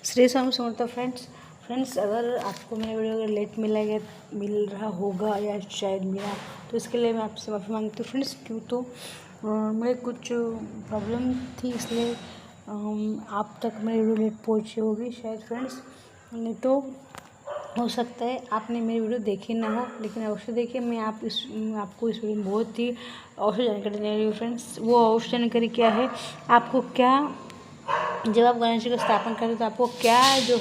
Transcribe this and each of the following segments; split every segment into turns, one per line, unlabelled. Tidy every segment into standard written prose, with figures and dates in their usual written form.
Shri Swami Samarth friends, अगर आपको मेरा वीडियो अगर लेट मिल रहा होगा या शायद मिला तो इसके लिए मैं आपसे माफ़ी मांगती हूँ फ्रेंड्स। क्यों तो मेरे कुछ प्रॉब्लम थी, इसलिए आप तक मेरी वीडियो लेट पहुँची होगी शायद फ्रेंड्स। नहीं तो हो सकता है आपने मेरी वीडियो देखी ना हो, लेकिन अवश्य देखिए। मैं आपको इस वीडियो में बहुत ही अवश्य जानकारी देने रही हूँ फ्रेंड्स। वो अवश्य जानकारी क्या है, आपको क्या, जब आप गणेश जी का स्थापन करते हैं तो आपको क्या जो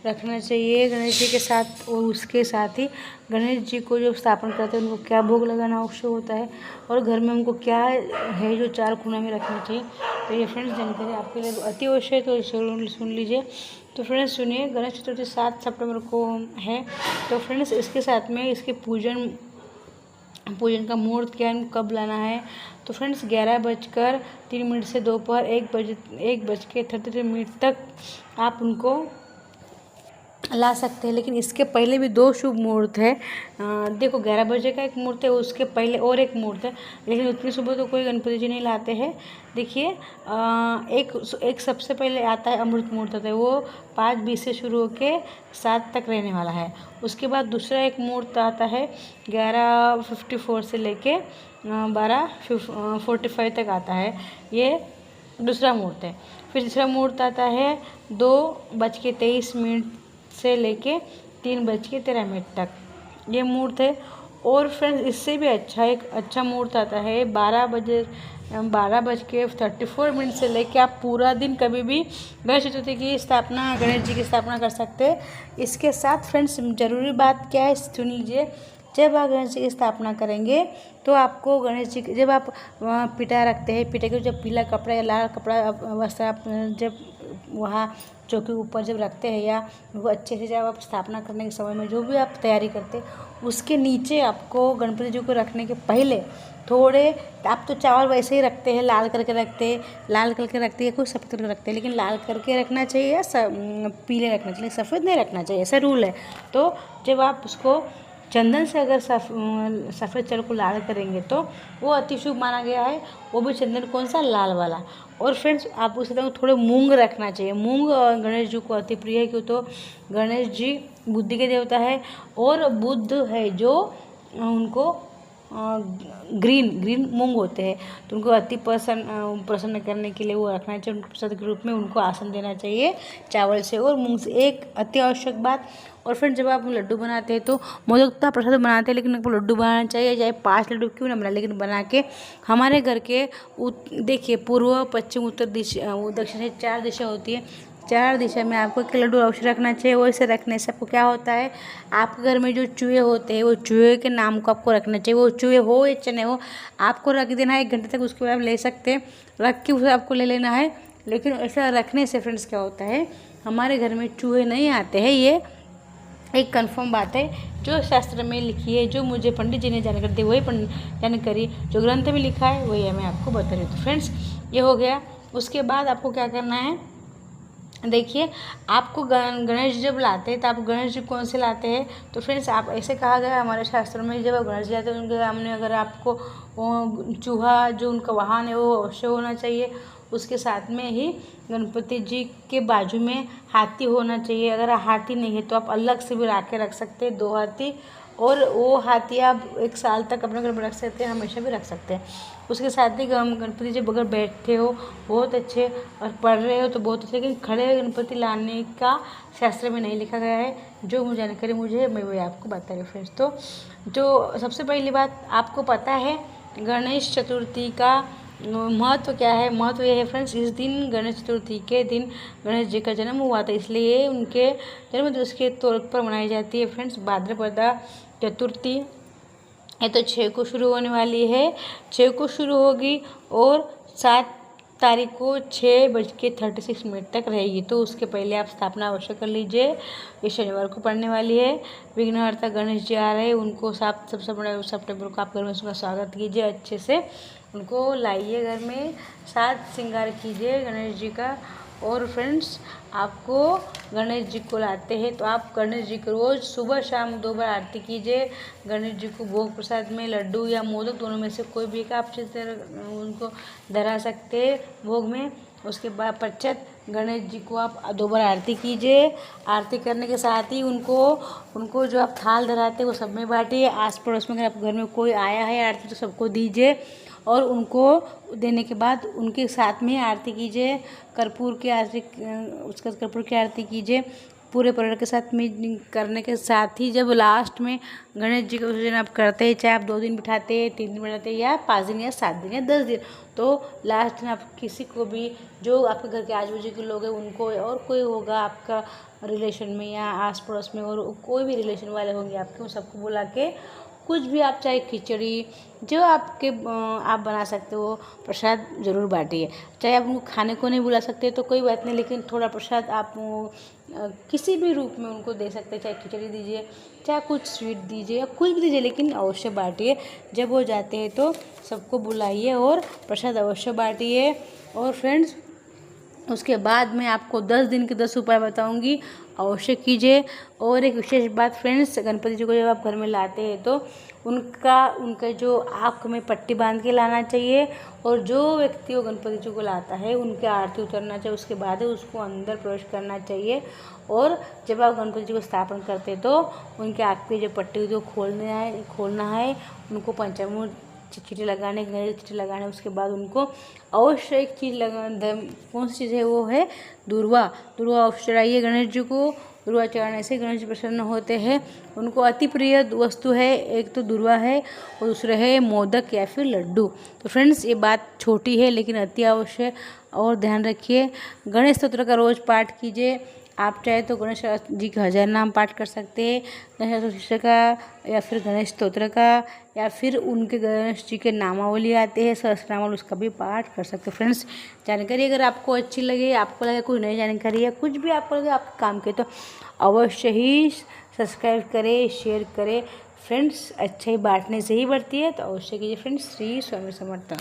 रखना चाहिए गणेश जी के साथ, और उसके साथ ही गणेश जी को जो स्थापन करते हैं उनको क्या भोग लगाना आवश्यक होता है, और घर में उनको क्या है जो चार कोना में रखना चाहिए। तो ये फ्रेंड्स जानकारी आपके लिए अति अवश्य है, तो जरूर सुन लीजिए। तो फ्रेंड्स सुनिए, गणेश चतुर्थी 7 सितंबर को है। तो फ्रेंड्स इसके साथ में इसके पूजन का मुहूर्त क्या है, कब लाना है। तो फ्रेंड्स 11:03 से दोपहर 1:33 तक आप उनको ला सकते हैं। लेकिन इसके पहले भी 2 शुभ मुहूर्त है। देखो 11 बजे का एक मुहूर्त है, उसके पहले और एक मुहूर्त है, लेकिन उतनी सुबह तो कोई गणपति जी नहीं लाते हैं। देखिए एक सबसे पहले आता है अमृत मुहूर्त आता है, वो 5:20 से शुरू होकर 7 तक रहने वाला है। उसके बाद दूसरा एक मुहूर्त आता है 11:54 से लेके 12:45 तक आता है, ये दूसरा मुहूर्त है। फिर तीसरा मुहूर्त आता है 2:23 से लेके 3:13 तक, ये मुहूर्त है। और फ्रेंड्स इससे भी एक अच्छा मुहूर्त आता है 12:34 से लेके आप पूरा दिन कभी भी गणेश चतुर्थी की स्थापना, गणेश जी की स्थापना कर सकते हैं। इसके साथ फ्रेंड्स जरूरी बात क्या है, सुन लीजिए। जब आप गणेश जी की स्थापना करेंगे तो आपको गणेश जी, जब आप पिटा रखते हैं, पिटा के जब पीला कपड़ा या लाल कपड़ा वस्त्र आप जब वहाँ चौकी के ऊपर जब रखते हैं, या वो अच्छे से जब आप स्थापना करने के समय में जो भी आप तैयारी करते हैं, उसके नीचे आपको गणपति जी को रखने के पहले थोड़े, आप तो चावल वैसे ही रखते हैं, लाल करके रखते हैं, कोई सफ़ेद करके रखते हैं, लेकिन लाल करके रखना चाहिए या पीले रखना चाहिए, सफ़ेद नहीं रखना चाहिए, ऐसा रूल है। तो जब आप उसको चंदन से अगर सफ़ेद चावल को लाल करेंगे तो वो अति शुभ माना गया है, वो भी चंदन कौन सा, लाल वाला। और फ्रेंड्स आप उसी तरह थोड़े मूंग रखना चाहिए। मूंग गणेश जी को अति प्रिय है, क्यों तो गणेश जी बुद्धि के देवता है, और बुद्ध है जो उनको ग्रीन मूंग होते हैं, तो उनको अति प्रसन्न करने के लिए वो रखना चाहिए। उनको प्रसाद के रूप में उनको आसन देना चाहिए चावल से और मूंग से, एक अति आवश्यक बात। और फिर जब आप लड्डू बनाते हैं तो मोदक का प्रसाद बनाते हैं, लेकिन आपको लड्डू बनाना चाहिए, चाहे 5 लड्डू क्यों ना बनाए, लेकिन बना के हमारे घर के देखिए पूर्व, पश्चिम, उत्तर दिशा, दक्षिण, 4 दिशा होती है, 4 दिशा में आपको एक लड्डू अवश्य रखना चाहिए। वैसे रखने से आपको क्या होता है, आपके घर में जो चूहे होते हैं वो चूहे के नाम को आपको रखना चाहिए। वो चूहे हो या चने हो, आपको रख देना है 1 घंटे तक, उसके बाद आप ले सकते हैं, रख के उसे आपको ले लेना है। लेकिन ऐसा रखने से फ्रेंड्स क्या होता है, हमारे घर में चूहे नहीं आते हैं, ये एक कंफर्म बात है जो शास्त्र में लिखी है, जो मुझे पंडित जी ने जानकारी दी, वही जानकारी जो ग्रंथ में लिखा है वही मैं आपको बता रही हूँ। तो फ्रेंड्स ये हो गया। उसके बाद आपको क्या करना है, देखिए आपको गणेश जी जब लाते हैं तो आप गणेश जी कौन से लाते हैं, तो फ्रेंड्स आप ऐसे कहा गया है हमारे शास्त्रों में, जब आप गणेश जी लाते हैं उनके सामने अगर आपको चूहा जो उनका वाहन है वो अवश्य होना चाहिए। उसके साथ में ही गणपति जी के बाजू में हाथी होना चाहिए। अगर हाथी नहीं है तो आप अलग से भी ला के रख सकते हैं 2 हाथी, और वो हाथी आप 1 साल तक अपने घर में रख सकते हैं, हमेशा भी रख सकते हैं। उसके साथ ही गणपति जब अगर बैठते हो बहुत अच्छे और पढ़ रहे हो तो बहुत अच्छे, लेकिन खड़े गणपति लाने का शास्त्र में नहीं लिखा गया है। जो मुझे जानकारी मुझे मैं वही आपको बता रही हूँ फ्रेंड्स। तो जो सबसे पहली बात आपको पता है गणेश चतुर्थी का महत्व क्या है। महत्व ये है फ्रेंड्स, इस दिन गणेश चतुर्थी के दिन गणेश जी का जन्म हुआ था, इसलिए उनके जन्म दिवस के तौर पर मनाई जाती है फ्रेंड्स। भाद्रपदा चतुर्थी ये तो 6 को शुरू होने वाली है, 6 को शुरू होगी और 7 तारीख को 6:36 तक रहेगी। तो उसके पहले आप स्थापना अवश्य कर लीजिए। ये शनिवार को पड़ने वाली है। विघ्नहर्ता गणेश जी आ रहे हैं, उनको 7 सितंबर को आप घर में उसका स्वागत कीजिए, अच्छे से उनको लाइए घर में, साज श्रृंगार कीजिए गणेश जी का। और फ्रेंड्स आपको गणेश जी को लाते हैं तो आप गणेश जी को रोज़ सुबह शाम 2 बार आरती कीजिए। गणेश जी को भोग प्रसाद में लड्डू या मोदक दोनों में से कोई भी का आप उनको धरा सकते हैं भोग में। उसके बाद पश्चात गणेश जी को आप 2 बार आरती कीजिए। आरती करने के साथ ही उनको जो आप थाल धराते वो सब में बांटिए। आस पड़ोस में अगर आप घर में कोई आया है आरती तो सबको दीजिए, और उनको देने के बाद उनके साथ में आरती कीजिए। कर्पूर की आरती, उसके बाद कर्पूर की आरती कीजिए पूरे परिवार के साथ में। करने के साथ ही जब लास्ट में गणेश जी का विसर्जन आप करते हैं, चाहे आप 2 दिन बिठाते हैं, 3 दिन बिठाते हैं, या 5 दिन या 7 दिन या 10 दिन, तो लास्ट में आप किसी को भी, जो आपके घर के आजू बाजू के लोग हैं उनको, और कोई होगा आपका रिलेशन में या आस पड़ोस में और कोई भी रिलेशन वाले होंगे आपके, उन सबको बुला के कुछ भी आप, चाहे खिचड़ी जो आपके आप बना सकते हो, प्रसाद ज़रूर बांटिए। चाहे आप उनको खाने को नहीं बुला सकते तो कोई बात नहीं, लेकिन थोड़ा प्रसाद आप किसी भी रूप में उनको दे सकते हैं। चाहे खिचड़ी दीजिए, चाहे कुछ स्वीट दीजिए, या कुछ भी दीजिए, लेकिन अवश्य बांटिए। जब वो जाते हैं तो सबको बुलाइए और प्रसाद अवश्य बांटिए। और फ्रेंड्स, उसके बाद मैं आपको 10 दिन के 10 उपाय बताऊंगी, अवश्य कीजिए। और एक विशेष बात फ्रेंड्स, गणपति जी को जब आप घर में लाते हैं तो उनका जो आँख में पट्टी बांध के लाना चाहिए, और जो व्यक्ति वो गणपति जी को लाता है उनके आरती उतरना चाहिए, उसके बाद उसको अंदर प्रवेश करना चाहिए। और जब आप गणपति जी को स्थापन करते हैं तो उनके आँख पे जो पट्टी जो खोलना है, उनको पंचामृत चिट्ठी लगाने, गणेश चिट्ठी लगाने। उसके बाद उनको अवश्य एक चीज़ कौन सी चीज़ है, वो है दुर्वा अवश्य चढ़ाइए गणेश जी को। दुर्वा चढ़ाने से गणेश जी प्रसन्न होते हैं। उनको अति प्रिय वस्तु है, एक तो दुर्वा है और दूसरा है मोदक या फिर लड्डू। तो फ्रेंड्स, ये बात छोटी है लेकिन अति आवश्यक, और ध्यान रखिए। गणेश स्तोत्र का रोज़ पाठ कीजिए। आप चाहे तो गणेश जी का 1000 नाम पाठ कर सकते हैं, गणेश का, या फिर गणेश स्तोत्र का, या फिर उनके गणेश जी के नामावली आते हैं सहस्रनामावली, उसका भी पाठ कर सकते हैं। फ्रेंड्स, जानकारी अगर आपको अच्छी लगे, आपको लगे कोई नई जानकारी है, कुछ भी आपको लगे आपके काम के, तो अवश्य ही सब्सक्राइब करें, शेयर करें। फ्रेंड्स, अच्छाई बांटने से ही बढ़ती है, तो अवश्य कीजिए। फ्रेंड्स, श्री स्वामी समर्थ।